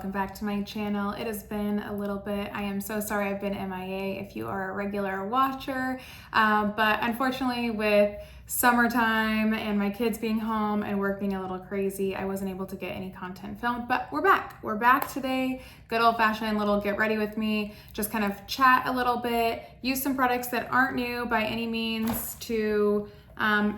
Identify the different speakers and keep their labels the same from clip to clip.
Speaker 1: welcome back to my channel. It has been a little bit. I am so sorry I've been MIA if you are a regular watcher, but unfortunately with summertime and my kids being home and work being a little crazy, I wasn't able to get any content filmed, but we're back. We're back today. Good old fashioned little get ready with me, just kind of chat a little bit, use some products that aren't new by any means to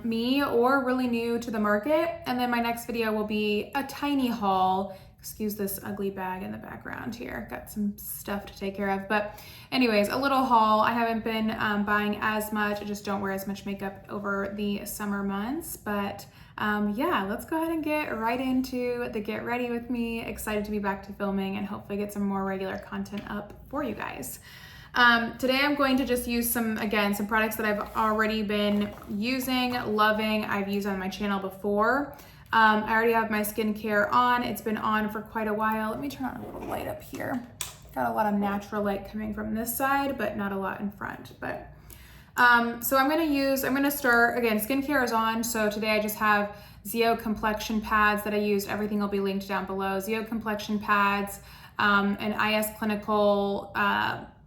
Speaker 1: me or really new to the market. And then my next video will be a tiny haul. Excuse this ugly bag in the background here. Got some stuff to take care of. But anyways, a little haul. I haven't been buying as much. I just don't wear as much makeup over the summer months. But yeah, let's go ahead and get right into the get ready with me. Excited to be back to filming and hopefully get some more regular content up for you guys. Today I'm going to just use some products that I've already been using, loving, I've used on my channel before. I already have my skincare on. It's been on for quite a while. Let me turn on a little light up here. Got a lot of natural light coming from this side, but not a lot in front. But so I'm gonna start, again, skincare is on. So today I just have Zio complexion pads that I used. Everything will be linked down below. Zio complexion pads, an IS Clinical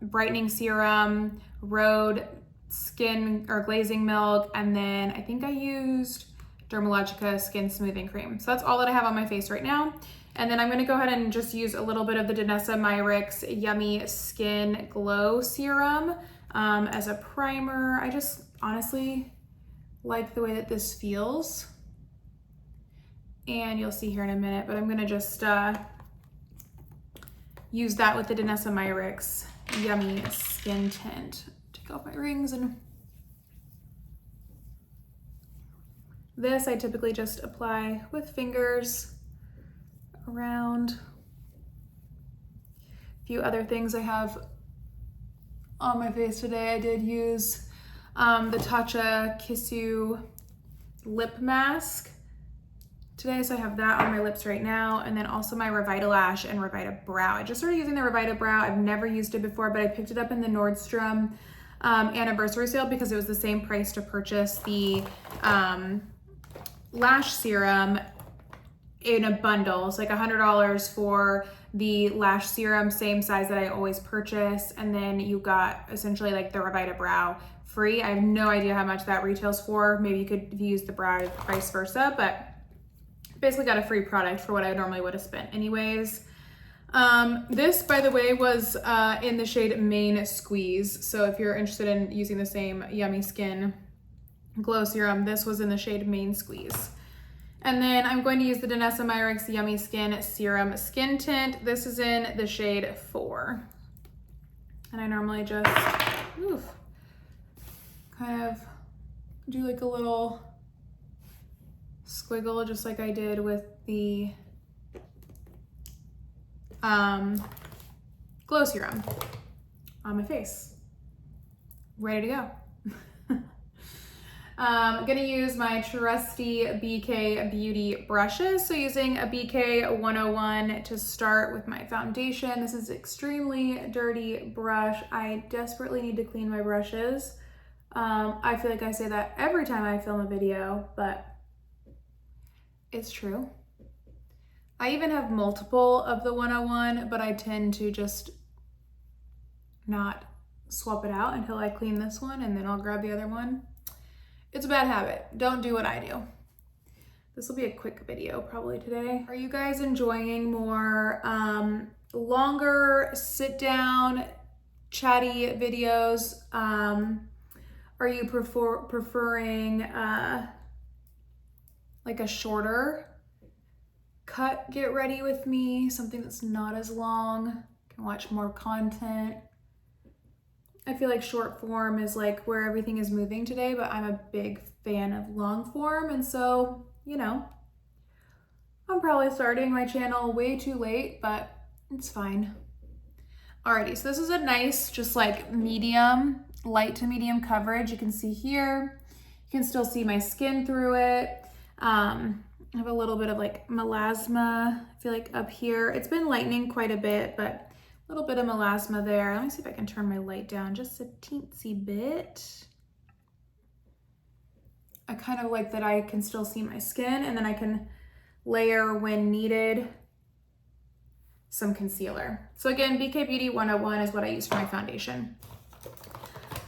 Speaker 1: brightening serum, Rhode skin or glazing milk, and then I think I used Dermalogica skin smoothing cream. So that's all that I have on my face right now. And then I'm gonna go ahead and just use a little bit of the Danessa Myricks Yummy Skin Glow Serum as a primer. I just honestly like the way that this feels. And you'll see here in a minute, but I'm gonna just use that with the Danessa Myricks Yummy Skin Tint. Take off my rings, and this I typically just apply with fingers around. A few other things I have on my face today. I did use the Tatcha Kissu lip mask today, so I have that on my lips right now, and then also my Revitalash and Revita Brow. I just started using the Revita Brow. I've never used it before, but I picked it up in the Nordstrom anniversary sale because it was the same price to purchase the lash serum in a bundle. It's like $100 for the lash serum, same size that I always purchase, and then you got essentially like the Revita Brow free. I have no idea how much that retails for. Maybe you could use the brow vice versa, but basically got a free product for what I normally would have spent anyways. This, by the way, was in the shade Main Squeeze. So if you're interested in using the same Yummy Skin Glow Serum, this was in the shade Main Squeeze. And then I'm going to use the Danessa Myricks Yummy Skin Serum Skin Tint. This is in the shade 4. And I normally just kind of do like a little squiggle, just like I did with the glow serum on my face. Ready to go. I'm gonna use my trusty BK Beauty brushes. So using a BK 101 to start with my foundation. This is an extremely dirty brush. I desperately need to clean my brushes. I feel like I say that every time I film a video, but it's true. I even have multiple of the 101, but I tend to just not swap it out until I clean this one, and then I'll grab the other one. It's a bad habit. Don't do what I do. This will be a quick video probably today. Are you guys enjoying more longer sit down chatty videos? Are you preferring like a shorter cut get ready with me, something that's not as long, can watch more content? I feel like short form is like where everything is moving today, but I'm a big fan of long form, and so, you know, I'm probably starting my channel way too late, but it's fine. Alrighty, so this is a nice, just like medium, light to medium coverage. You can see here, you can still see my skin through it. I have a little bit of like melasma, I feel like up here. It's been lightening quite a bit, but a little bit of melasma there. Let me see if I can turn my light down just a teensy bit. I kind of like that I can still see my skin, and then I can layer when needed some concealer. So again, BK Beauty 101 is what I use for my foundation.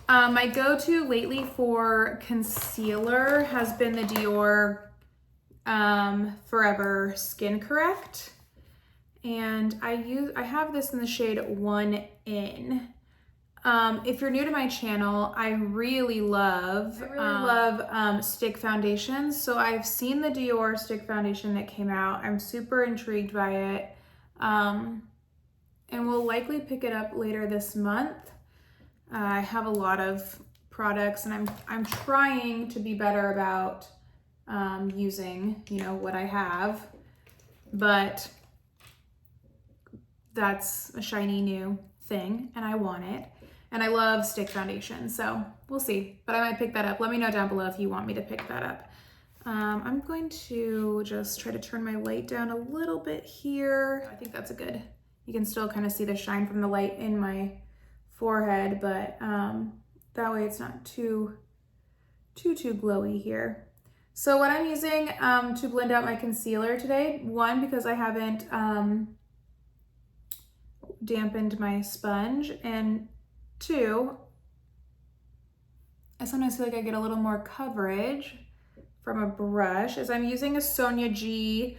Speaker 1: My go-to lately for concealer has been the Dior Forever Skin Correct. And I have this in the shade 1 In. If you're new to my channel, I really love stick foundations. So I've seen the Dior stick foundation that came out. I'm super intrigued by it. And we'll likely pick it up later this month. I have a lot of products and I'm trying to be better about using, you know, what I have, but that's a shiny new thing and I want it. And I love stick foundation, so we'll see, but I might pick that up. Let me know down below if you want me to pick that up. I'm going to just try to turn my light down a little bit here. I think that's a good, you can still kind of see the shine from the light in my forehead, but that way it's not too glowy here. So what I'm using to blend out my concealer today, one, because I haven't dampened my sponge, and two, I sometimes feel like I get a little more coverage from a brush, as I'm using a Sonia G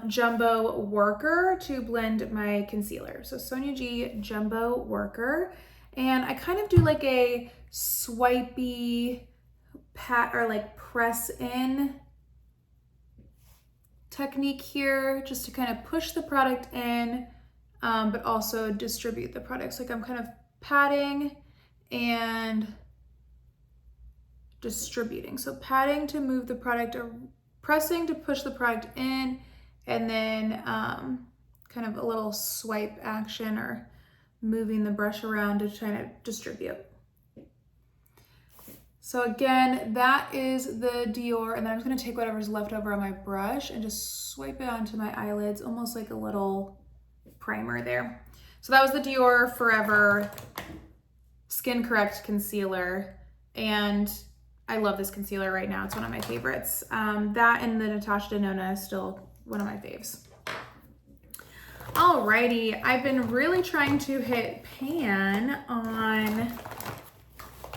Speaker 1: Jumbo Worker to blend my concealer. So Sonia G Jumbo Worker, and I kind of do like a swipey pat or like press in technique here, just to kind of push the product in, but also distribute the product. So like I'm kind of patting and distributing. So patting to move the product, or pressing to push the product in, and then kind of a little swipe action or moving the brush around to try to distribute. So again, that is the Dior, and then I'm just gonna take whatever's left over on my brush and just swipe it onto my eyelids, almost like a little primer there. So that was the Dior Forever Skin Correct Concealer, and I love this concealer right now. It's one of my favorites. That and the Natasha Denona is still one of my faves. Alrighty, I've been really trying to hit pan on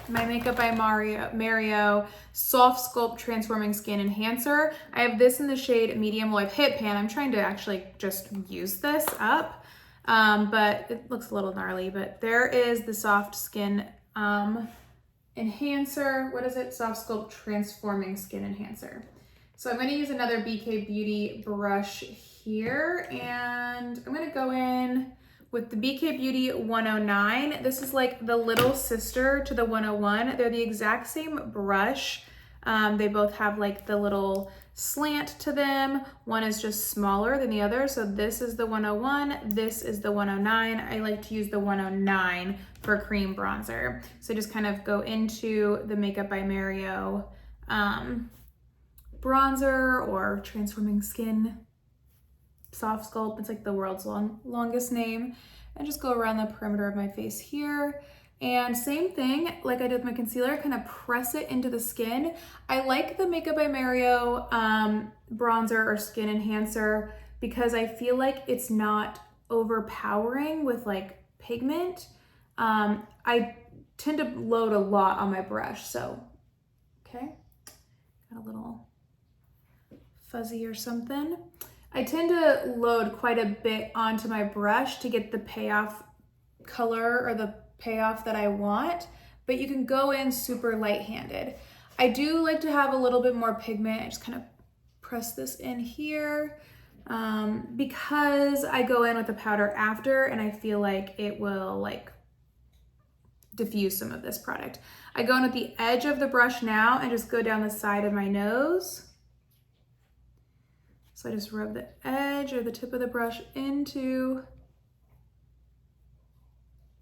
Speaker 1: my Makeup by Mario Soft Sculpt Transforming Skin Enhancer. I have this in the shade medium. Well, I've hit pan. I'm trying to actually just use this up, but it looks a little gnarly. But there is the Soft Skin Enhancer. What is it? Soft Sculpt Transforming Skin Enhancer. So I'm going to use another BK Beauty brush here, and I'm going to go in with the BK Beauty 109. This is like the little sister to the 101. They're the exact same brush. They both have like the little slant to them. One is just smaller than the other. So this is the 101, this is the 109. I like to use the 109 for cream bronzer. So just kind of go into the Makeup by Mario bronzer or Transforming Skin Soft Sculpt. It's like the world's longest name. And just go around the perimeter of my face here. And same thing, like I did with my concealer, kind of press it into the skin. I like the Makeup by Mario bronzer or skin enhancer because I feel like it's not overpowering with like pigment. I tend to load a lot on my brush, so, okay. Got a little fuzzy or something. I tend to load quite a bit onto my brush to get the payoff color or the payoff that I want, but you can go in super light-handed. I do like to have a little bit more pigment. I just kind of press this in here because I go in with the powder after, and I feel like it will like diffuse some of this product. I go in with the edge of the brush now and just go down the side of my nose. So I just rub the edge or the tip of the brush into,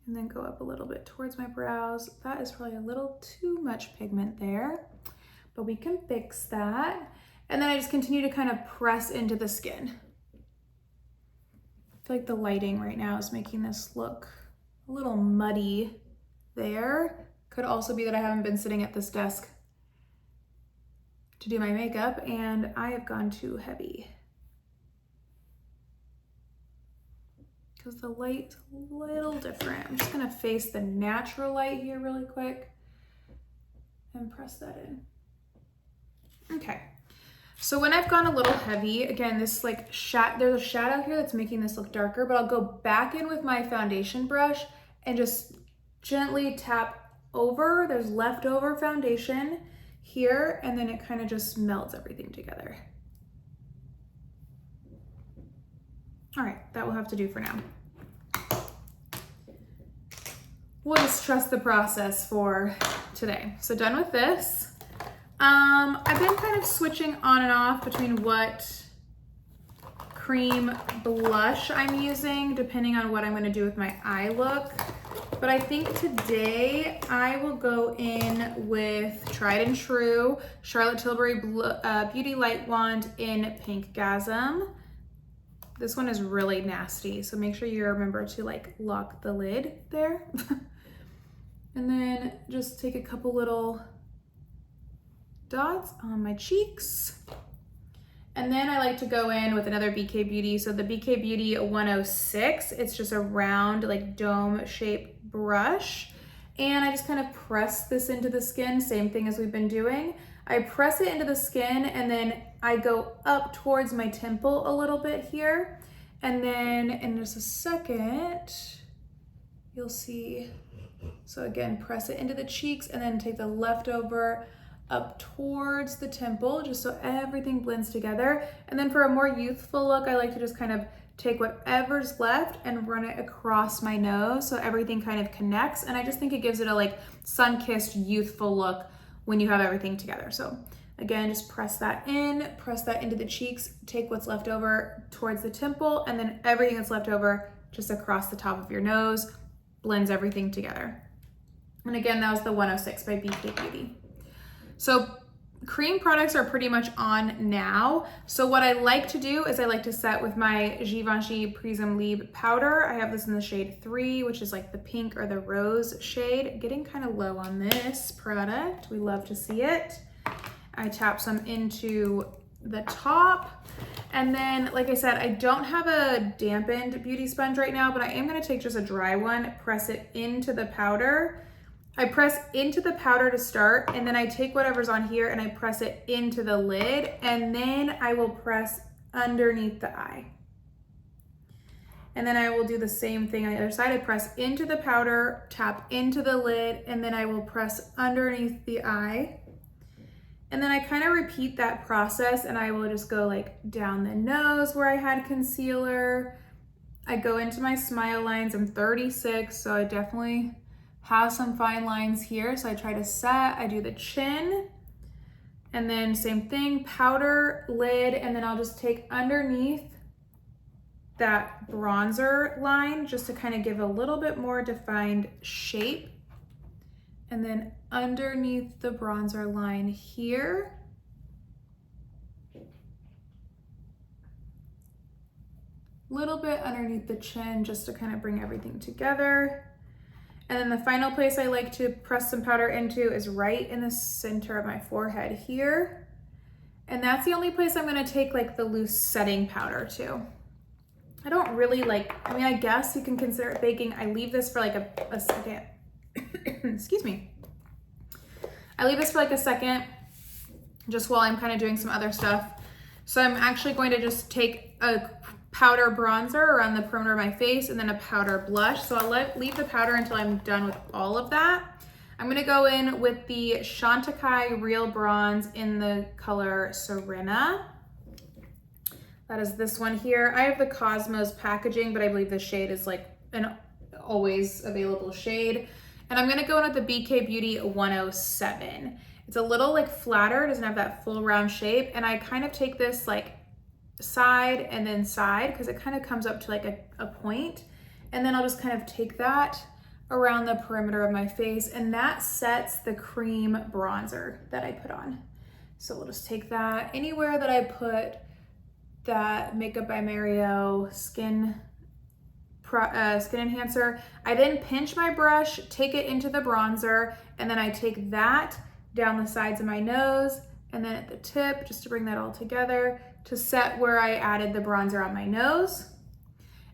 Speaker 1: and then go up a little bit towards my brows. That is probably a little too much pigment there, but we can fix that. And then I just continue to kind of press into the skin. I feel like the lighting right now is making this look a little muddy there. Could also be that I haven't been sitting at this desk to do my makeup and I have gone too heavy. because the light's a little different. I'm just gonna face the natural light here really quick and press that in. Okay, so when I've gone a little heavy, again, this like there's a shadow here that's making this look darker, but I'll go back in with my foundation brush and just gently tap over. There's leftover foundation here, and then it kind of just melts everything together. All right, that will have to do for now. We'll just trust the process for today. So done with this. I've been kind of switching on and off between what cream blush I'm using, depending on what I'm gonna do with my eye look. But I think today I will go in with tried and true Charlotte Tilbury Beauty Light Wand in Pink Gasm. This one is really nasty, so make sure you remember to like lock the lid there. And then just take a couple little dots on my cheeks. And then I like to go in with another BK Beauty. So the BK Beauty 106, it's just a round like dome shaped brush. And I just kind of press this into the skin, same thing as we've been doing. I press it into the skin and then I go up towards my temple a little bit here. And then in just a second, you'll see, so again, press it into the cheeks and then take the leftover up towards the temple, just so everything blends together. And then for a more youthful look, I like to just kind of take whatever's left and run it across my nose so everything kind of connects. And I just think it gives it a like sun-kissed youthful look when you have everything together. So again, just press that into the cheeks, take what's left over towards the temple, and then everything that's left over just across the top of your nose, blends everything together. And again, that was the 106 by BK Beauty. So cream products are pretty much on now. So what I like to do is I like to set with my Givenchy Prism Libre powder. I have this in the shade 3, which is like the pink or the rose shade. Getting kind of low on this product. We love to see it. I tap some into the top. And then, like I said, I don't have a dampened beauty sponge right now, but I am gonna take just a dry one, press it into the powder. I press into the powder to start, and then I take whatever's on here and I press it into the lid, and then I will press underneath the eye. And then I will do the same thing on the other side. I press into the powder, tap into the lid, and then I will press underneath the eye. And then I kind of repeat that process, and I will just go like down the nose where I had concealer. I go into my smile lines. I'm 36, so I definitely have some fine lines here. So I try to set, I do the chin, and then same thing, powder, lid, and then I'll just take underneath that bronzer line just to kind of give a little bit more defined shape. And then underneath the bronzer line here, little bit underneath the chin just to kind of bring everything together. And then the final place I like to press some powder into is right in the center of my forehead here. And that's the only place I'm gonna take like the loose setting powder to. I don't really like, I mean, I guess you can consider it baking. I leave this for like a second. Excuse me. I leave this for like a second just while I'm kind of doing some other stuff. So I'm actually going to just take a powder bronzer around the perimeter of my face and then a powder blush. So I'll leave the powder until I'm done with all of that. I'm gonna go in with the Chantecaille Real Bronze in the color Serena. That is this one here. I have the Cosmos packaging, but I believe the shade is like an always available shade. And I'm gonna go in with the BK Beauty 107. It's a little like flatter, it doesn't have that full round shape. And I kind of take this like side and then side because it kind of comes up to like a point. And then I'll just kind of take that around the perimeter of my face, and that sets the cream bronzer that I put on. So we'll just take that anywhere that I put that Makeup by Mario skin enhancer. I then pinch my brush, take it into the bronzer, and then I take that down the sides of my nose and then at the tip just to bring that all together to set where I added the bronzer on my nose.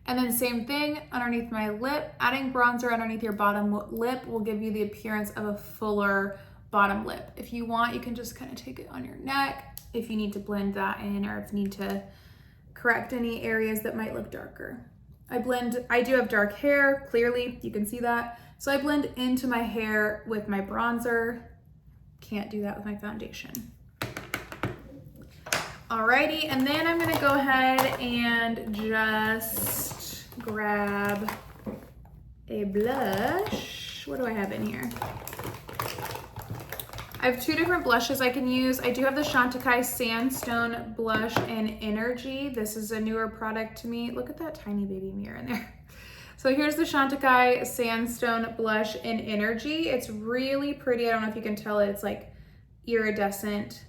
Speaker 1: And then same thing underneath my lip. Adding bronzer underneath your bottom lip will give you the appearance of a fuller bottom lip. If you want, you can just kind of take it on your neck if you need to blend that in, or if you need to correct any areas that might look darker. I do have dark hair, clearly, you can see that. So I blend into my hair with my bronzer. Can't do that with my foundation. Alrighty, and then I'm gonna go ahead and just grab a blush. What do I have in here? I have two different blushes I can use. I do have the Chantecaille Sandstone Blush in Energy. This is a newer product to me. Look at that tiny baby mirror in there. So here's the Chantecaille Sandstone Blush in Energy. It's really pretty. I don't know if you can tell it. It's like iridescent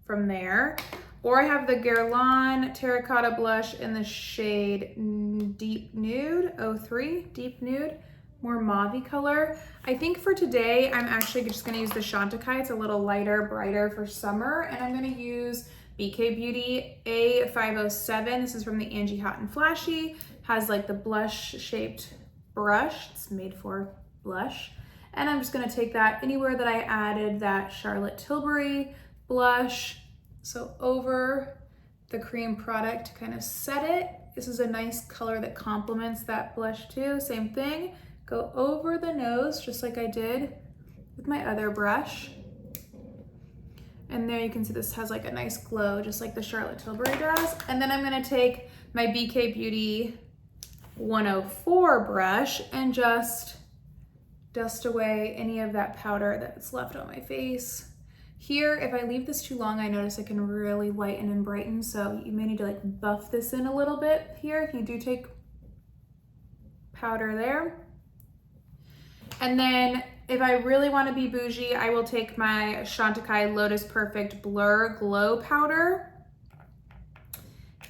Speaker 1: from there. Or I have the Guerlain Terracotta Blush in the shade Deep Nude, 03, Deep Nude. More mauve-y color. I think for today, I'm actually just gonna use the Chantecaille. It's a little lighter, brighter for summer. And I'm gonna use BK Beauty A507. This is from the Angie Hot and Flashy. Has like the blush shaped brush. It's made for blush. And I'm just gonna take that anywhere that I added that Charlotte Tilbury blush. So over the cream product to kind of set it. This is a nice color that complements that blush too. Same thing. Go over the nose just like I did with my other brush. And there you can see this has like a nice glow just like the Charlotte Tilbury does. And then I'm gonna take my BK Beauty 104 brush and just dust away any of that powder that's left on my face. Here, if I leave this too long, I notice it can really lighten and brighten. So you may need to like buff this in a little bit here if you do take powder there. And then if I really want to be bougie, I will take my Chantecaille Lotus Perfect Blur Glow Powder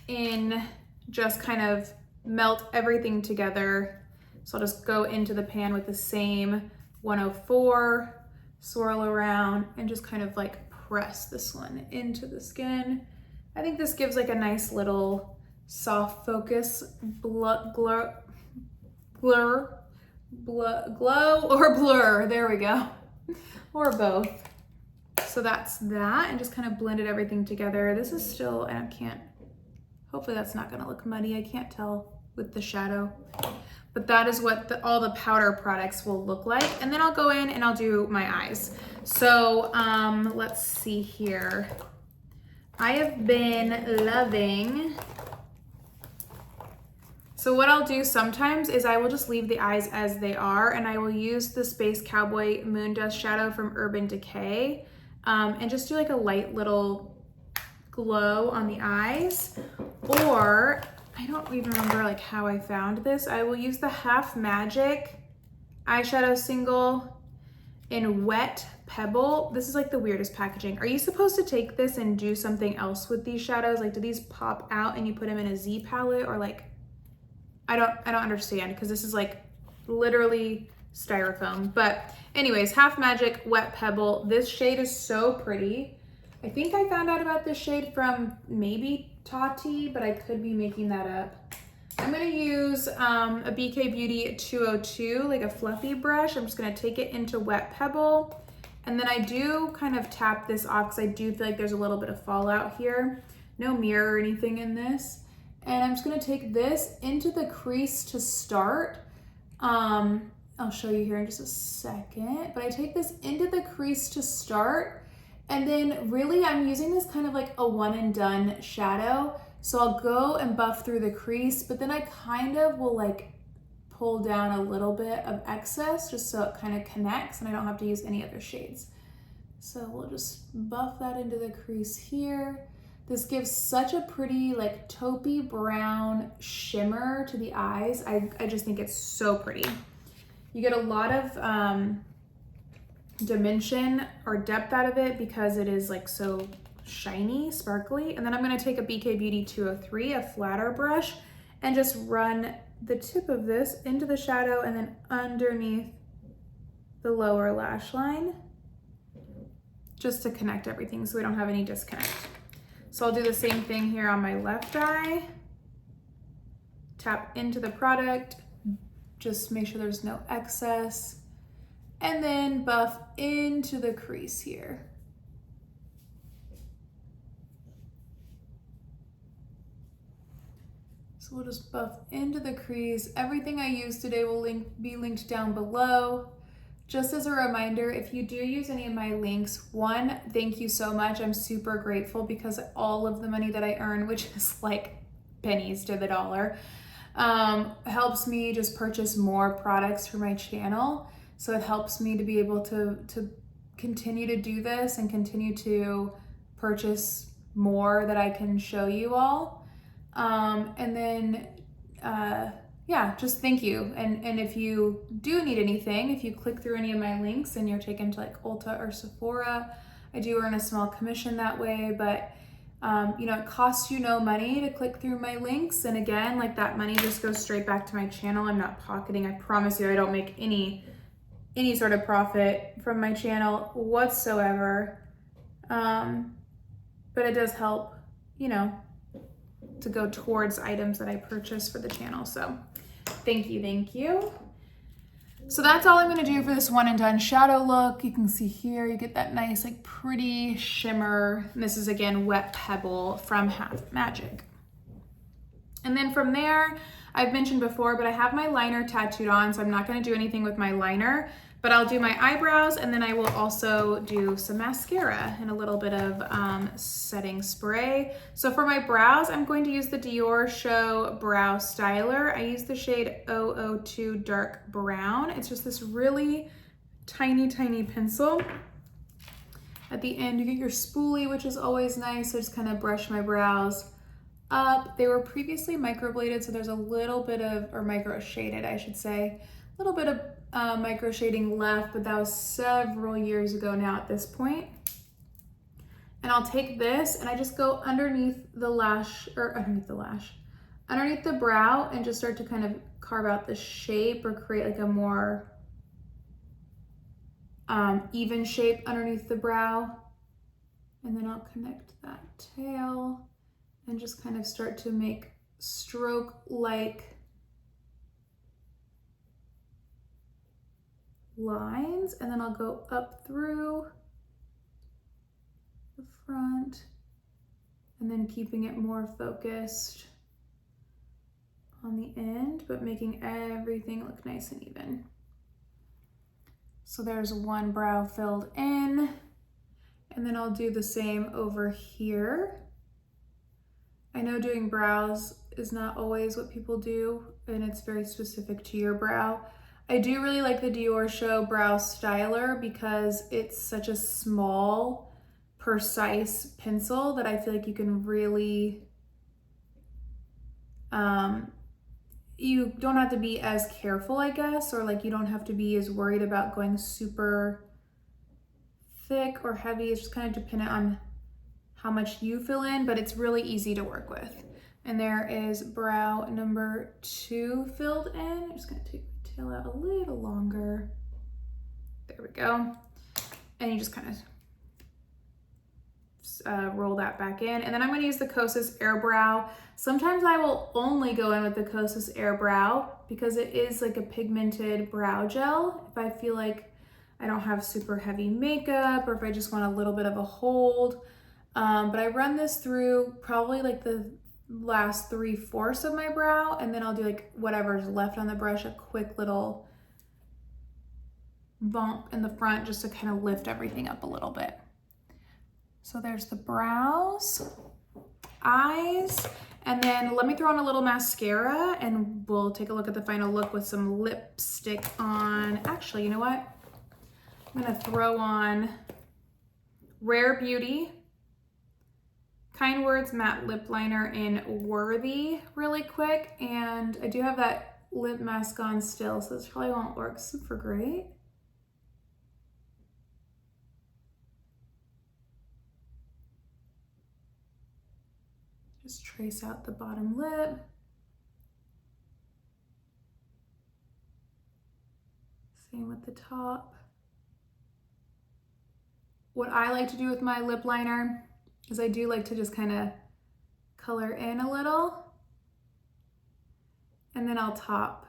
Speaker 1: and just kind of melt everything together. So I'll just go into the pan with the same 104, swirl around, and just kind of like press this one into the skin. I think this gives like a nice little soft focus glow or blur, there we go, or both. So that's that, and just kind of blended everything together. This is still, and I can't, hopefully that's not gonna look muddy. I can't tell with the shadow, but that is what all the powder products will look like. And then I'll go in and I'll do my eyes. So let's see here. I have been loving, so what I'll do sometimes is I will just leave the eyes as they are, and I will use the Space Cowboy Moon Dust Shadow from Urban Decay and just do like a light little glow on the eyes. Or, I don't even remember like how I found this. I will use the Half Magic eyeshadow single in Wet Pebble. This is like the weirdest packaging. Are you supposed to take this and do something else with these shadows? Like, do these pop out and you put them in a Z palette, or like, I don't understand, because this is like literally styrofoam. But anyways, Half Magic Wet Pebble. This shade is so pretty. I think I found out about this shade from maybe Tati, but I could be making that up. I'm gonna use a BK Beauty 202, like a fluffy brush. I'm just gonna take it into Wet Pebble. And then I do kind of tap this off because I do feel like there's a little bit of fallout here. No mirror or anything in this. And I'm just gonna take this into the crease to start. I'll show you here in just a second, but I take this into the crease to start. And then really I'm using this kind of like a one and done shadow. So I'll go and buff through the crease, but then I kind of will like pull down a little bit of excess just so it kind of connects and I don't have to use any other shades. So we'll just buff that into the crease here. This gives such a pretty like taupey brown shimmer to the eyes. I just think it's so pretty. You get a lot of dimension or depth out of it because it is like so shiny, sparkly. And then I'm gonna take a BK Beauty 203, a flatter brush, and just run the tip of this into the shadow and then underneath the lower lash line, just to connect everything so we don't have any disconnect. So I'll do the same thing here on my left eye. tap into the product, just make sure there's no excess, and then buff into the crease here. So we'll just buff into the crease. Everything I use today will be linked down below. Just as a reminder, if you do use any of my links, one, thank you so much. I'm super grateful because all of the money that I earn, which is like pennies to the dollar, helps me just purchase more products for my channel. So it helps me to be able to continue to do this and continue to purchase more that I can show you all. And then, yeah, just thank you. And if you do need anything, if you click through any of my links and you're taken to like Ulta or Sephora, I do earn a small commission that way, but you know, it costs you no money to click through my links. And again, like that money just goes straight back to my channel. I'm not pocketing. I promise you, I don't make any sort of profit from my channel whatsoever. But it does help, you know, to go towards items that I purchase for the channel. So thank you, thank you. So that's all I'm gonna do for this one and done shadow look. You can see here, you get that nice, like pretty shimmer. And this is again, Wet Pebble from Half Magic. And then from there, I've mentioned before, but I have my liner tattooed on, so I'm not gonna do anything with my liner, but I'll do my eyebrows, and then I will also do some mascara and a little bit of setting spray. So for my brows, I'm going to use the Dior Show Brow Styler. I use the shade 002 Dark Brown. It's just this really tiny, tiny pencil. At the end, you get your spoolie, which is always nice. So just kind of brush my brows up. They were previously microbladed, so there's a little bit of, or micro shaded, I should say, a little bit of micro shading left, but that was several years ago now at this point. And I'll take this and I just go underneath the lash, or underneath the brow, and just start to kind of carve out the shape or create like a more even shape underneath the brow. And then I'll connect that tail and just kind of start to make stroke-like lines, and then I'll go up through the front and then keeping it more focused on the end, but making everything look nice and even. So there's one brow filled in, and then I'll do the same over here. I know doing brows is not always what people do, and it's very specific to your brow. I do really like the Dior Show Brow Styler because it's such a small, precise pencil that I feel like you can really, you don't have to be as careful, I guess, or like you don't have to be as worried about going super thick or heavy. It's just kind of dependent on how much you fill in, but it's really easy to work with. And there is brow number 2 filled in. I'm just gonna take tail out a little longer. There we go. And you just kind of roll that back in. And then I'm going to use the Kosas Air Brow. Sometimes I will only go in with the Kosas Air Brow because it is like a pigmented brow gel. If I feel like I don't have super heavy makeup, or if I just want a little bit of a hold. But I run this through probably like the last 3/4 of my brow, and then I'll do like whatever's left on the brush, a quick little bump in the front just to kind of lift everything up a little bit. So there's the brows, eyes, and then let me throw on a little mascara and we'll take a look at the final look with some lipstick on. Actually, you know what? I'm gonna throw on Rare Beauty Kind Words Matte Lip Liner in Worthy really quick. And I do have that lip mask on still, so this probably won't work super great. Just trace out the bottom lip. Same with the top. What I like to do with my lip liner is I do like to just kind of color in a little And then I'll top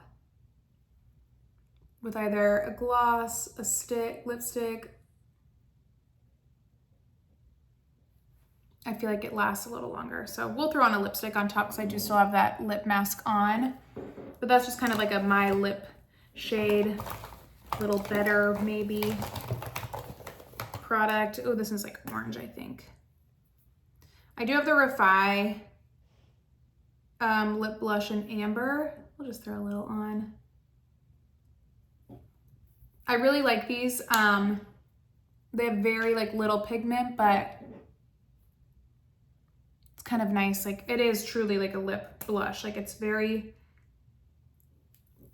Speaker 1: with either a gloss, a stick, lipstick. I feel like it lasts a little longer. So we'll throw on a lipstick on top because I do still have that lip mask on. But that's just kind of like a my lip shade, a little better maybe product. Oh, this is like orange, I think. I do have the Refi lip blush in amber. We'll just throw a little on. I really like these. They have very like little pigment, but it's kind of nice. Like it is truly like a lip blush. Like it's very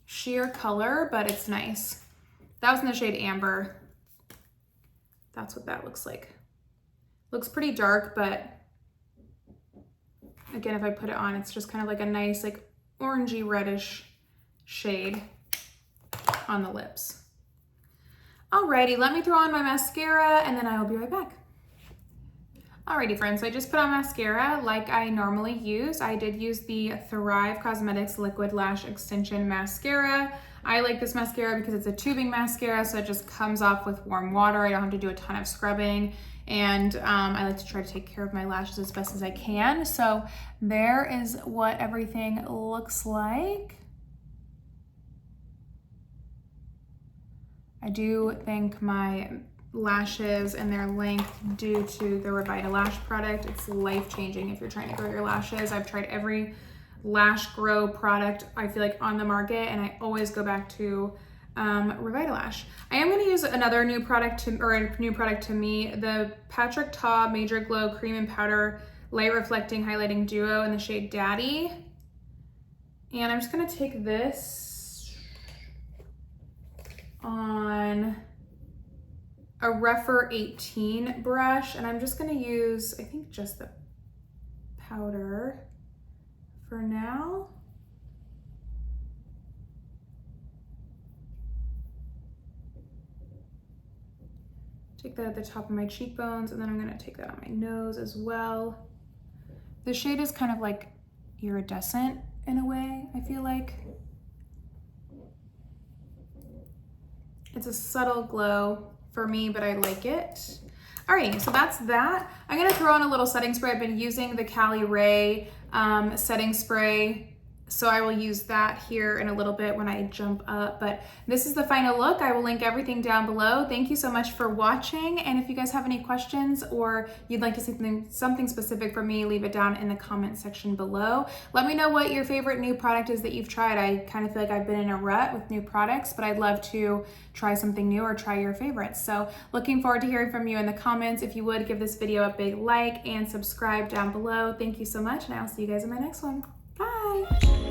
Speaker 1: sheer color, but it's nice. That was in the shade Amber. That's what that looks like. Looks pretty dark, but again, if I put it on, it's just kind of like a nice, like orangey reddish shade on the lips. Alrighty, let me throw on my mascara and then I will be right back. Alrighty friends, so I just put on mascara like I normally use. I did use the Thrive Cosmetics Liquid Lash Extension Mascara. I like this mascara because it's a tubing mascara, so it just comes off with warm water. I don't have to do a ton of scrubbing. And I like to try to take care of my lashes as best as I can. So there is what everything looks like. I do think my lashes and their length due to the Revita Lash product. It's life-changing if you're trying to grow your lashes. I've tried every lash grow product I feel like on the market, and I always go back to Revita Lash. I am going to use another new product to me, the Patrick Ta Major Glow Cream and Powder Light Reflecting Highlighting Duo in the shade Daddy. And I'm just going to take this on a Rephr 18 brush, and I'm just going to use, I think, just the powder for now. Take that at the top of my cheekbones, and then I'm going to take that on my nose as well. The shade is kind of like iridescent in a way, I feel like. It's a subtle glow for me, but I like it. Alrighty, so that's that. I'm gonna throw on a little setting spray. I've been using the Cali Ray setting spray, so I will use that here in a little bit when I jump up, but this is the final look. I will link everything down below. Thank you so much for watching, and if you guys have any questions or you'd like to see something specific from me, leave it down in the comment section below. Let me know what your favorite new product is that you've tried. I kind of feel like I've been in a rut with new products, but I'd love to try something new or try your favorites. So looking forward to hearing from you in the comments. If you would, give this video a big like and subscribe down below. Thank you so much, and I will see you guys in my next one. Bye.